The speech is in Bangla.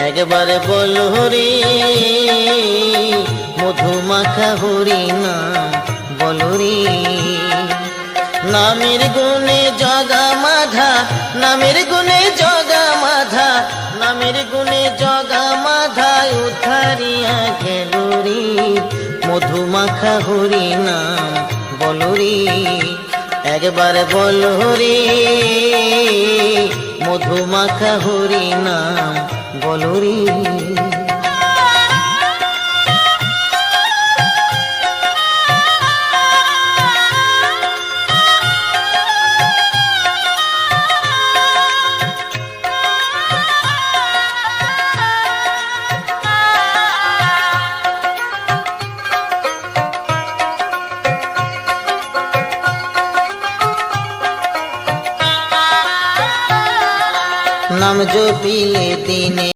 একবার বল হরি মধুমাখা হরি নাম বল রে। নামের গুণে জগা মাধা, নামের গুণে জগা মাধা, নামের গুণে জগা মাধা উদ্ধারিয়া গেল রে। মধুমাখা হরি নাম বল রে। একবার বল হরি মধুমাখা হরি নাম বল রে। নাম জপিলে দিনে